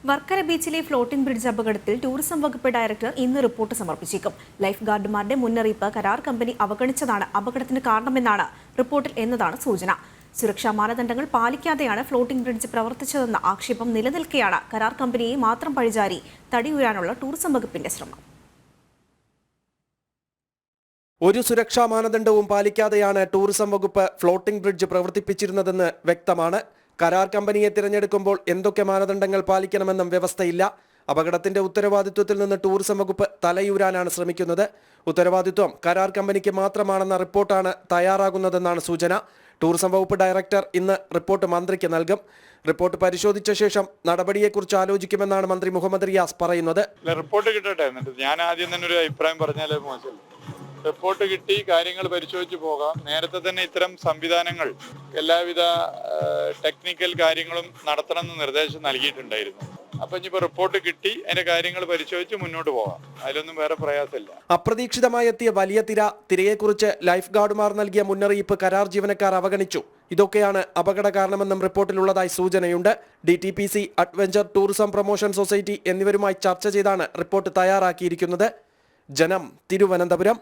വർക്കല ബീച്ചിലെ floating bridge അപകടത്തിൽ tourism വകുപ്പ് ഡയറക്ടർ ഇന്ന് റിപ്പോർട്ട് സമർപ്പിച്ചേക്കും. ലൈഫ് ഗാർഡുമാരുടെ മുന്നറിയിപ്പ് കരാർ കമ്പനി അവഗണിച്ചതാണ് അപകടത്തിന് കാരണമെന്നാണ് റിപ്പോർട്ടിൽ എന്നതാണ് സൂചന. സുരക്ഷാ മാനദണ്ഡങ്ങൾ പാലിക്കാതെയാണ് ഫ്ലോട്ടിംഗ് ബ്രിഡ്ജ് പ്രവർത്തിച്ചതെന്ന ആക്ഷേപം നിലനിൽക്കെയാണ് കരാർ കമ്പനിയെ മാത്രം പഴിചാരി തടിയുരാനുള്ള ടൂറിസം വകുപ്പിന്റെ ശ്രമം. ഒരു സുരക്ഷാ മാനദണ്ഡവും പാലിക്കാതെയാണ് ടൂറിസം വകുപ്പ് ഫ്ലോട്ടിംഗ് ബ്രിഡ്ജ് പ്രവർത്തിപ്പിച്ചിരുന്നതെന്ന് വ്യക്തമാണ്. കരാർ കമ്പനിയെ തിരഞ്ഞെടുക്കുമ്പോൾ എന്തൊക്കെ മാനദണ്ഡങ്ങൾ പാലിക്കണമെന്നും വ്യവസ്ഥയില്ല. അപകടത്തിന്റെ ഉത്തരവാദിത്വത്തിൽ നിന്ന് ടൂറിസം വകുപ്പ് തലയൂരാനാണ് ശ്രമിക്കുന്നത്. ഉത്തരവാദിത്വം കരാർ കമ്പനിക്ക് മാത്രമാണെന്ന റിപ്പോർട്ടാണ് തയ്യാറാകുന്നതെന്നാണ് സൂചന. ടൂറിസം വകുപ്പ് ഡയറക്ടർ ഇന്ന് റിപ്പോർട്ട് മന്ത്രിക്ക് നൽകും. റിപ്പോർട്ട് പരിശോധിച്ച ശേഷം നടപടിയെക്കുറിച്ച് ആലോചിക്കുമെന്നാണ് മന്ത്രി മുഹമ്മദ് റിയാസ് പറയുന്നത്. റിപ്പോർട്ട് കിട്ടട്ടെ, എന്നിട്ട് ഞാൻ ആദ്യം തന്നെ ഒരു അഭിപ്രായം പറഞ്ഞാലേ മോശം. റിപ്പോർട്ട് കിട്ടി കാര്യങ്ങൾ പരിശോധിച്ച് പോകാം. നേരത്തെ തന്നെ ഇത്തരം സംവിധാനങ്ങൾ എല്ലാവിധ ടെക്നിക്കൽ കാര്യങ്ങളും നടത്തണമെന്ന് നിർദ്ദേശം നൽകിയിട്ടുണ്ടായിരുന്നു. അപ്പൊ ഇനിയിപ്പോ റിപ്പോർട്ട് കിട്ടി അതിന്റെ കാര്യങ്ങൾ പരിശോധിച്ച് മുന്നോട്ട് പോകാം. അതിലൊന്നും വേറെ പ്രയാസമില്ല. അപ്രതീക്ഷിതമായി എത്തിയ വലിയ തിരയെക്കുറിച്ച് ലൈഫ് ഗാർഡുമാർ നൽകിയ മുന്നറിയിപ്പ് കരാർ ജീവനക്കാർ അവഗണിച്ചു. ഇതൊക്കെയാണ് അപകട കാരണമെന്നും റിപ്പോർട്ടിലുള്ളതായി സൂചനയുണ്ട്. DTPC, adventure tourism promotion society എന്നിവരുമായി ചർച്ച ചെയ്താണ് റിപ്പോർട്ട് തയ്യാറാക്കിയിരിക്കുന്നത്. ജനം, തിരുവനന്തപുരം.